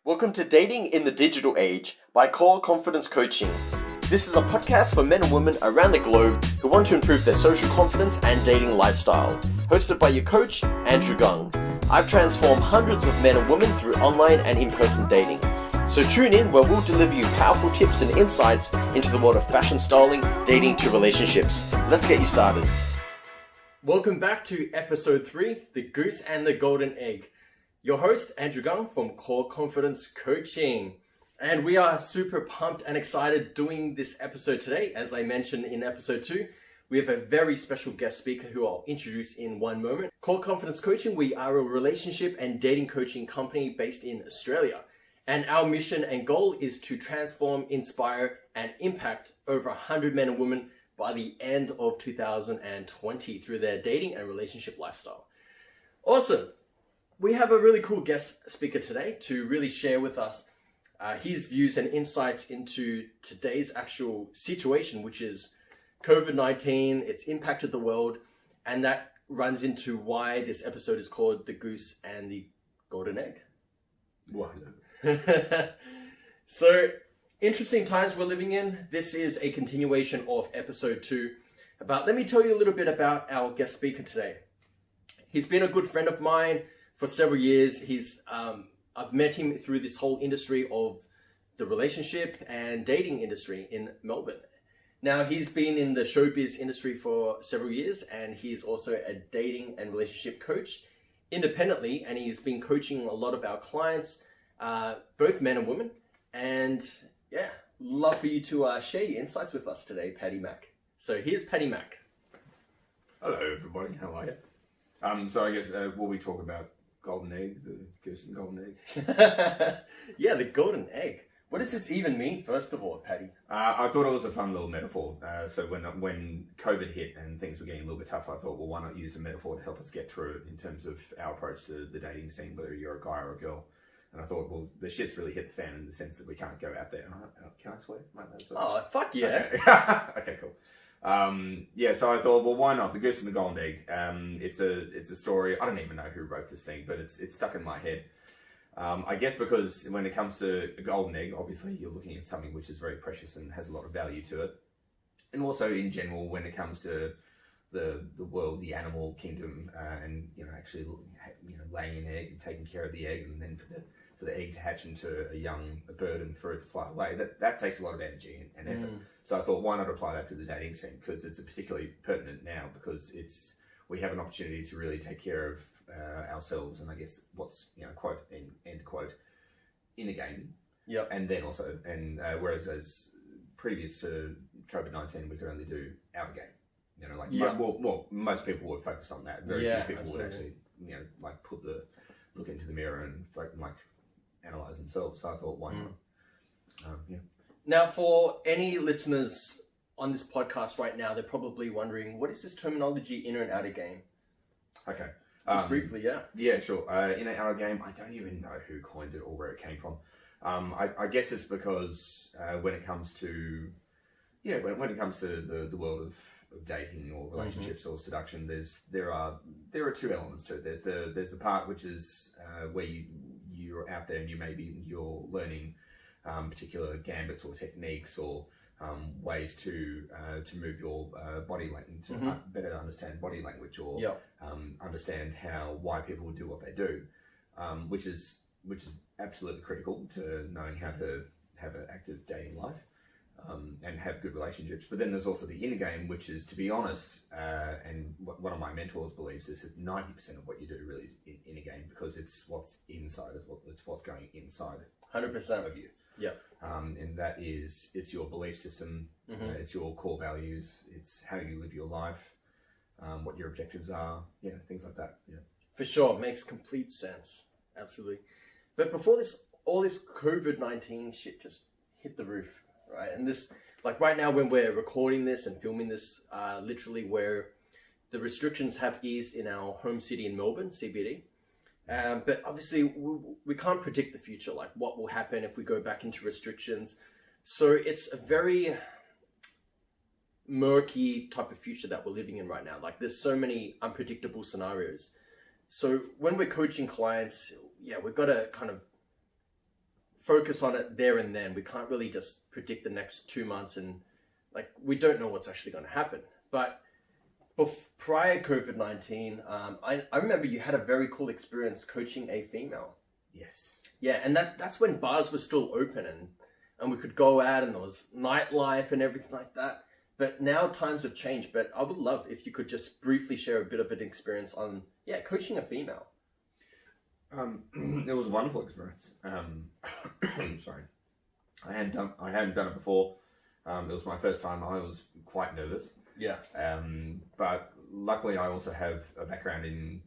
Welcome to Dating in the Digital Age by Core Confidence Coaching. This is a podcast for men and women around the globe who want to improve their social confidence and dating lifestyle. Hosted by your coach, Andrew Gung. I've transformed hundreds of men and women through online and in-person dating. So tune in where we'll deliver you powerful tips and insights into the world of fashion styling, dating to relationships. Let's get you started. Welcome back to episode 3, The Goose and the Golden Egg. Your host, Andrew Gung from Core Confidence Coaching. And we are super pumped and excited doing this episode today. As I mentioned in episode 2, we have a very special guest speaker who I'll introduce in one moment. Core Confidence Coaching, we are a relationship and dating coaching company based in Australia. And our mission and goal is to transform, inspire, and impact over 100 men and women by the end of 2020 through their dating and relationship lifestyle. Awesome. We have a really cool guest speaker today to really share with us his views and insights into today's actual situation, which is COVID-19. It's impacted the world, and that runs into why this episode is called The Goose and the Golden Egg. Why? So, interesting times we're living in. This is a continuation of episode 2. But let me tell you a little bit about our guest speaker today. He's been a good friend of mine for several years. I've met him through this whole industry of the relationship and dating industry in Melbourne. Now, he's been in the showbiz industry for several years, and he's also a dating and relationship coach independently, and he's been coaching a lot of our clients, both men and women. And yeah, love for you to share your insights with us today, Paddy Mac. So here's Paddy Mac. Hello, everybody. How are you? So I guess will we talk about golden egg, the goose and golden egg? Yeah, the golden egg. What does this even mean, first of all, Paddy? I thought it was a fun little metaphor. So when COVID hit and things were getting a little bit tough, I thought, well, why not use a metaphor to help us get through it in terms of our approach to the dating scene, whether you're a guy or a girl. And I thought, well, the shit's really hit the fan in the sense that we can't go out there. Can I swear? Oh, fuck yeah. Okay, okay, cool. Yeah, so I thought, well, why not? The Goose and the Golden Egg. It's a story. I don't even know who wrote this thing, but it's stuck in my head. I guess because when it comes to a golden egg, obviously you're looking at something which is very precious and has a lot of value to it. And also in general, when it comes to the world, the animal kingdom, and actually laying an egg and taking care of the egg, and then for the egg to hatch into a bird and for it to fly away, that takes a lot of energy and effort. So I thought, why not apply that to the dating scene? Because it's particularly pertinent now, because we have an opportunity to really take care of ourselves, and I guess what's quote end quote in a game. Yep. And then also, whereas as previous to COVID-19, we could only do out a game. Most people would focus on that. Very few people would actually look into the mirror and analyze themselves. So I thought, why not? Now, for any listeners on this podcast right now, they're probably wondering, what is this terminology, inner and outer game? Okay. Just briefly, yeah. Yeah, sure. Inner and outer game, I don't even know who coined it or where it came from. I guess it's because when it comes to the world of dating or relationships or seduction, there are 2 elements to it. There's the part which is where you're out there and you're learning particular gambits or techniques or ways to move your body language, to better understand body language, or understand why people do what they do, which is absolutely critical to knowing how to have an active dating life. And have good relationships. But then there's also the inner game, which is, to be honest, and one of my mentors believes this, that 90% of what you do really is inner game, because it's what's inside, it's what's going inside 100% of you. Yeah. And that is, it's your belief system, it's your core values, it's how you live your life, what your objectives are, things like that. Yeah. For sure, makes complete sense. Absolutely. But before all this COVID-19 shit just hit the roof. Right, and this, right now when we're recording this and filming this, literally where the restrictions have eased in our home city in Melbourne, CBD. But obviously we can't predict the future, what will happen if we go back into restrictions. So it's a very murky type of future that we're living in right now. There's so many unpredictable scenarios. So when we're coaching clients, we've got to kind of focus on it there and then. We can't really just predict the next 2 months, and like we don't know what's actually going to happen. But prior COVID-19, I remember you had a very cool experience coaching a female. Yes. Yeah, and that's when bars were still open, and we could go out and there was nightlife and everything like that. But now times have changed. But I would love if you could just briefly share a bit of an experience on coaching a female. It was a wonderful experience. Sorry, I hadn't done it before. It was my first time. I was quite nervous. Yeah. But luckily, I also have a background in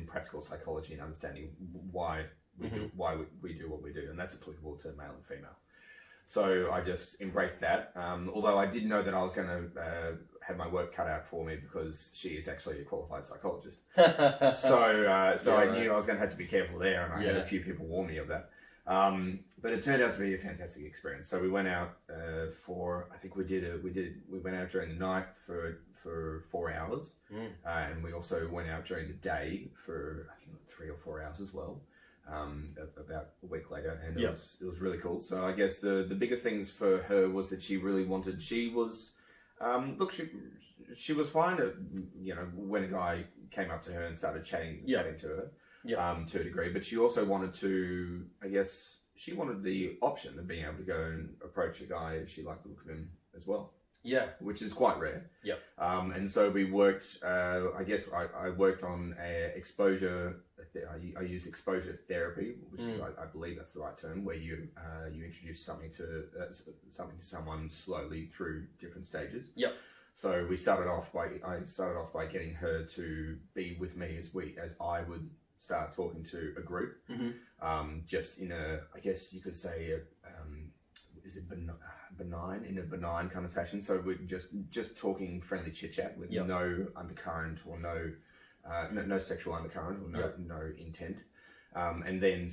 practical psychology and understanding why we do what we do, and that's applicable to male and female. So I just embraced that. Although I did know that I was going to have my work cut out for me because she is actually a qualified psychologist. So I knew I was going to have to be careful there, and I had a few people warn me of that. But it turned out to be a fantastic experience. So we went out we went out during the night for 4 hours, and we also went out during the day for I think 3 or 4 hours as well. About a week later, and it was really cool. So I guess the biggest things for her was that she really wanted. She was she was fine at, when a guy came up to her and started chatting to her to a degree, but she also wanted to, I guess she wanted the option of being able to go and approach a guy if she liked the look of him as well. Yeah, which is quite rare. Yeah. And so we worked. I guess I worked on exposure. I used exposure therapy, which is, I believe that's the right term, where you introduce something to someone slowly through different stages. Yep. So I started off by getting her to be with me as I would start talking to a group, just in a, I guess you could say, is it benign, in a benign kind of fashion. So we're just talking friendly chit chat with no undercurrent or no sexual undercurrent or no intent. And then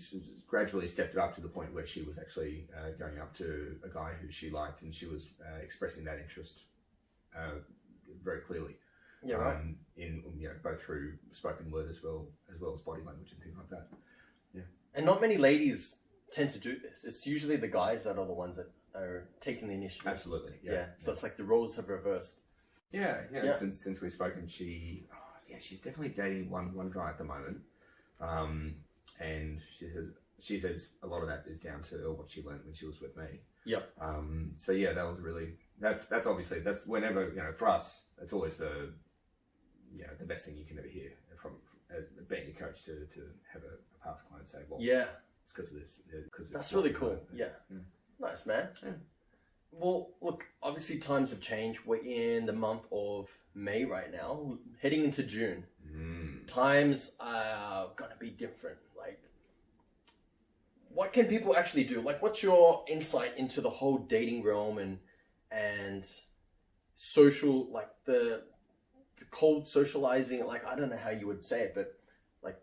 gradually stepped it up to the point where she was actually going up to a guy who she liked, and she was expressing that interest very clearly. Yeah, right. In both through spoken word as well as body language and things like that. Yeah. And not many ladies tend to do this. It's usually the guys that are the ones that are taking the initiative. Absolutely. So it's like the roles have reversed. Yeah. Since we've spoken, she's definitely dating one guy at the moment, and she says a lot of that is down to what she learned when she was with me. Yep. So that was really that's obviously whenever for us it's always the best thing you can ever hear from being a coach to have a past client say, well, it's because of this. That's really cool. Yeah. Nice, man. Yeah. Well, look, obviously times have changed. We're in the month of May right now, heading into June. Times are going to be different. Like, what can people actually do? Like, what's your insight into the whole dating realm and social, like the cold socializing? Like, I don't know how you would say it, but like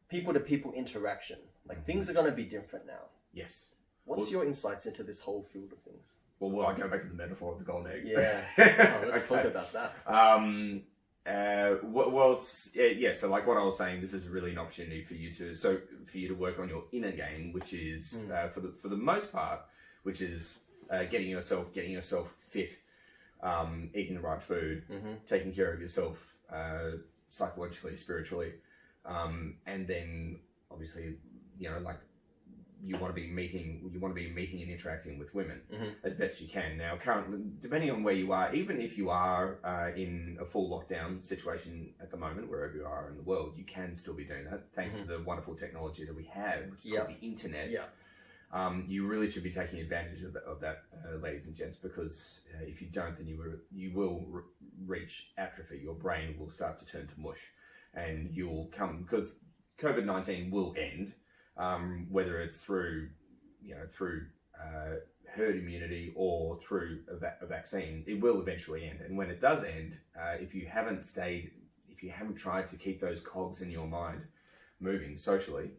people to people interaction. Like, things are going to be different now. Yes. What's your insights into this whole field of things? Well, I go back to the metaphor of the golden egg. Yeah. Let's talk about that. So like what I was saying, this is really an opportunity for you to work on your inner game, which is for the most part, which is getting yourself fit, eating the right food, taking care of yourself psychologically, spiritually, and then obviously like you want to be meeting and interacting with women as best you can. Now, currently, depending on where you are, even if you are in a full lockdown situation at the moment, wherever you are in the world, you can still be doing that thanks to the wonderful technology that we have, which is called the internet. Yeah. You really should be taking advantage of that, ladies and gents, because if you don't, then you will reach atrophy. Your brain will start to turn to mush, and you'll because COVID-19 will end. Whether it's through herd immunity or through a vaccine, it will eventually end. And when it does end, if you haven't tried to keep those cogs in your mind moving socially,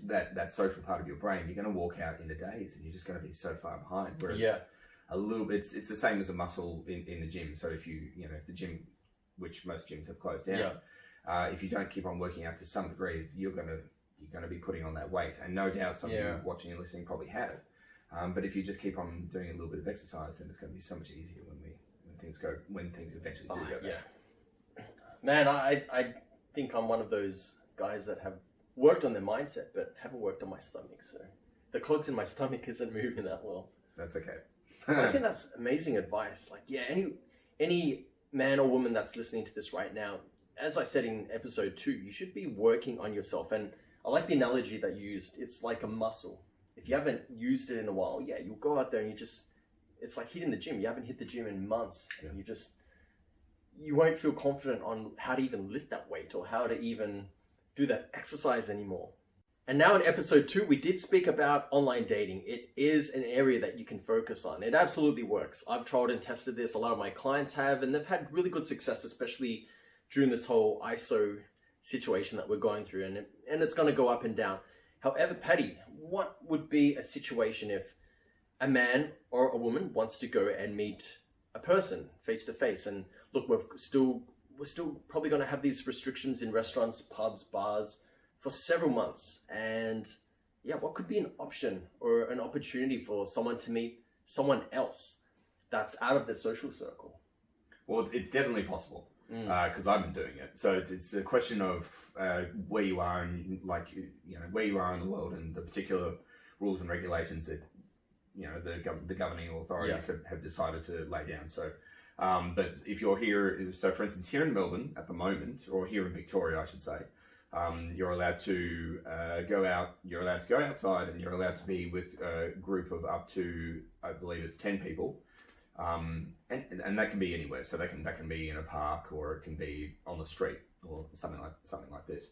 that social part of your brain, you're going to walk out in a daze, and you're just going to be so far behind. Whereas a little bit, it's the same as a muscle in the gym. So if if the gym, which most gyms have closed down, if you don't keep on working out to some degree, you're going to you're going to be putting on that weight. And no doubt some of you watching and listening probably have. But if you just keep on doing a little bit of exercise, then it's going to be so much easier when things eventually do go back. Yeah. Man, I think I'm one of those guys that have worked on their mindset, but haven't worked on my stomach. So the cogs in my stomach isn't moving that well. That's okay. I think that's amazing advice. Like, yeah, any man or woman that's listening to this right now, as I said in episode 2, you should be working on yourself. And I like the analogy that you used. It's like a muscle. If you haven't used it in a while, you'll go out there and it's like hitting the gym. You haven't hit the gym in months. And you won't feel confident on how to even lift that weight or how to even do that exercise anymore. And now in episode 2, we did speak about online dating. It is an area that you can focus on. It absolutely works. I've tried and tested this. A lot of my clients have, and they've had really good success, especially during this whole ISO situation that we're going through. And it's going to go up and down. However, Paddy, what would be a situation if a man or a woman wants to go and meet a person face to face? And look, we're still probably going to have these restrictions in restaurants, pubs, bars for several months. And what could be an option or an opportunity for someone to meet someone else that's out of their social circle? Well, it's definitely possible because I've been doing it. So it's a question of where you are and where you are in the world and the particular rules and regulations that the governing authorities have decided to lay down. So, but if you're here, so for instance, here in Melbourne at the moment, or here in Victoria, I should say, you're allowed to go out. You're allowed to go outside, and you're allowed to be with a group of up to, I believe it's 10 people, and that can be anywhere. So that can be in a park, or it can be on the street, or something like this.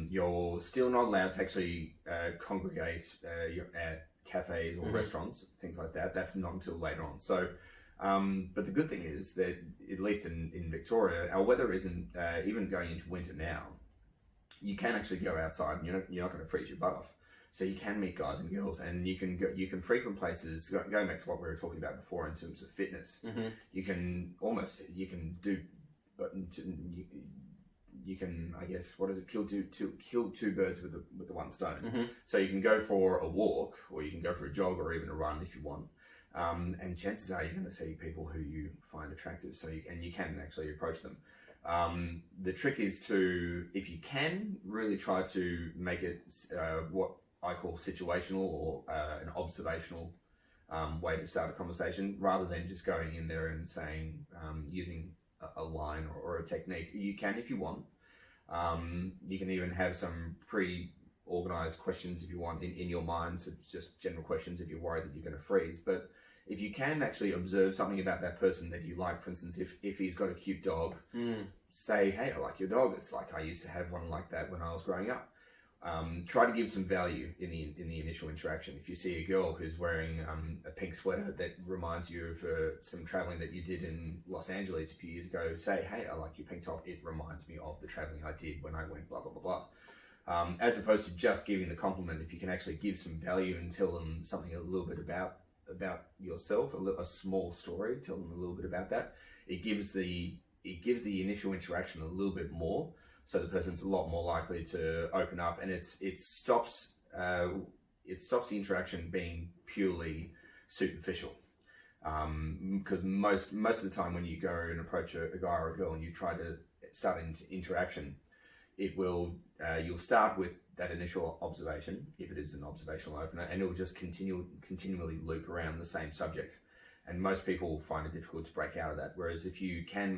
You're still not allowed to actually congregate at cafes or restaurants, things like that. That's not until later on. So, but the good thing is that at least in Victoria, our weather isn't even going into winter now. You can actually go outside, and you're not going to freeze your butt off. So you can meet guys and girls, and you can frequent places. Going back to what we were talking about before in terms of fitness, you can do, but you can, I guess, what is it? Kill two birds with the one stone. So you can go for a walk, or you can go for a jog, or even a run if you want. And chances are you're going to see people who you find attractive. So you can actually approach them. The trick is to, if you can, really try to make it what I call situational or an observational way to start a conversation, rather than just going in there and saying, using a line or a technique. You can if you want. You can even have some pre-organized questions if you want in your mind, so just general questions if you're worried that you're going to freeze. But if you can actually observe something about that person that you like, for instance, if he's got a cute dog, say, hey, I like your dog. It's like I used to have one like that when I was growing up. Try to give some value in the initial interaction. If you see a girl who's wearing a pink sweater that reminds you of some traveling that you did in Los Angeles a few years ago, say, hey, I like your pink top. It reminds me of the traveling I did when I went blah, blah, blah, blah. As opposed to just giving the compliment, if you can actually give some value and tell them something a little bit about yourself, a small story, tell them a little bit about that. It gives the initial interaction a little bit more. So the person's a lot more likely to open up, and it stops the interaction being purely superficial. Because most of the time when you go and approach a guy or a girl and you try to start an interaction, you'll start with that initial observation, if it is an observational opener, and it will just continually loop around the same subject. And most people find it difficult to break out of that. Whereas if you can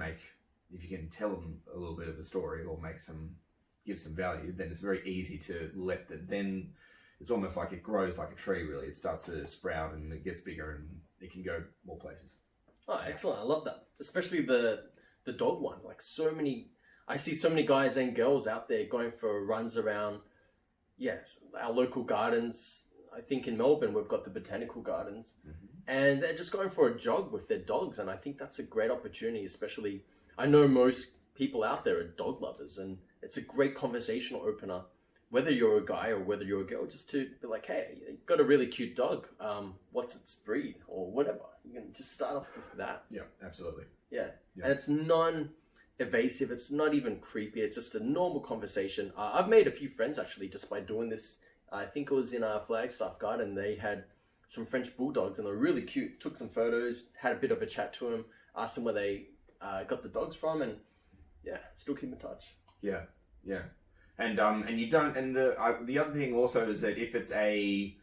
tell them a little bit of a story or give some value, then it's very easy to then it's almost like it grows like a tree, really. It starts to sprout and it gets bigger and it can go more places. Oh, excellent. I love that. Especially the dog one. Like I see so many guys and girls out there going for runs around, our local gardens. I think in Melbourne, we've got the botanical gardens, and they're just going for a jog with their dogs. And I think that's a great opportunity, especially, I know most people out there are dog lovers, and it's a great conversational opener, whether you're a guy or whether you're a girl, just to be like, hey, you've got a really cute dog. What's its breed or whatever? You can just start off with that. Yeah, absolutely. Yeah. And it's evasive. It's not even creepy. It's just a normal conversation. I've made a few friends actually just by doing this. I think it was in our Flagstaff garden. They had some French bulldogs and they're really cute. Took some photos, had a bit of a chat to them, asked them where they got the dogs from, and yeah, still keep in touch. Yeah, yeah, and you don't. And the other thing also is that if it's a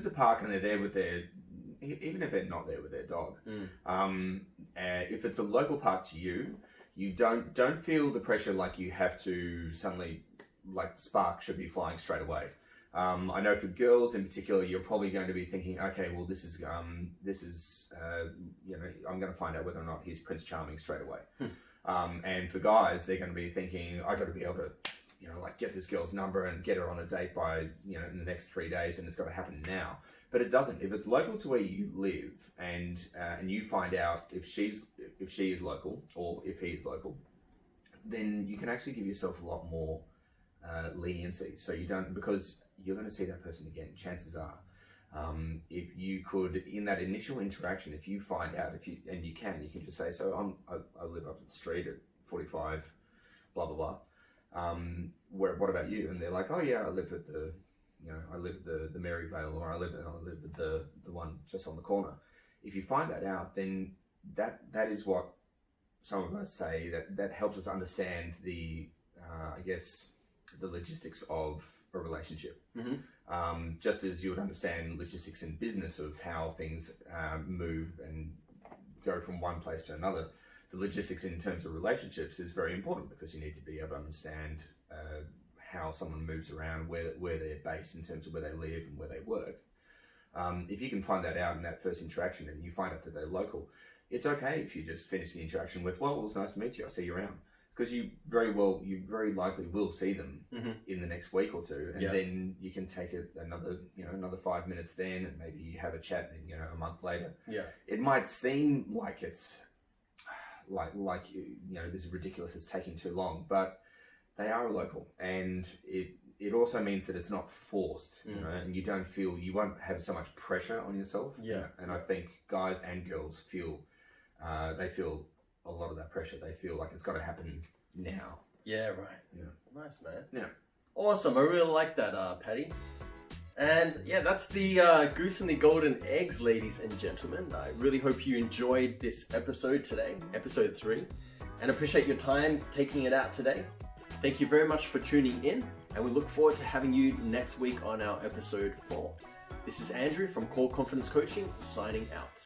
park and they're there with their, even if they're not there with their dog, if it's a local park to you, you don't feel the pressure like you have to suddenly, like the spark should be flying straight away. I know for girls in particular, you're probably going to be thinking, okay, well, this is I'm going to find out whether or not he's Prince Charming straight away. And for guys, they're going to be thinking, I got to be able to, like get this girl's number and get her on a date by, in the next 3 days, and it's got to happen now. But it doesn't. If it's local to where you live, and you find out if she is local or if he is local, then you can actually give yourself a lot more leniency. So you don't, because you're going to see that person again. Chances are, if you could, in that initial interaction, if you find out, you can just say, so I live up the street at 45, blah blah blah. What about you? And they're like, oh yeah, I live at the Maryvale, or I live at the one just on the corner. If you find that out, then that is what some of us say, that helps us understand the I guess the logistics of a relationship. Just as you would understand logistics in business of how things move and go from one place to another, the logistics in terms of relationships is very important, because you need to be able to understand how someone moves around, where they're based in terms of where they live and where they work. If you can find that out in that first interaction and you find out that they're local, it's okay if you just finish the interaction with, well, it was nice to meet you, I'll see you around. Because you very likely will see them in the next week or two, and then you can take another 5 minutes then, and maybe you have a chat, and a month later. Yeah, it might seem like it's like this is ridiculous, it's taking too long, but they are local, and it also means that it's not forced, and you won't have so much pressure on yourself. Yeah, and I think guys and girls feel a lot of that pressure. They feel like it's got to happen now. Yeah, right. Yeah. Nice, man. Yeah. Awesome. I really like that, Paddy. And yeah, that's the Goose and the Golden Eggs, ladies and gentlemen. I really hope you enjoyed this episode today, episode 3, and appreciate your time taking it out today. Thank you very much for tuning in, and we look forward to having you next week on our episode 4. This is Andrew from Core Confidence Coaching, signing out.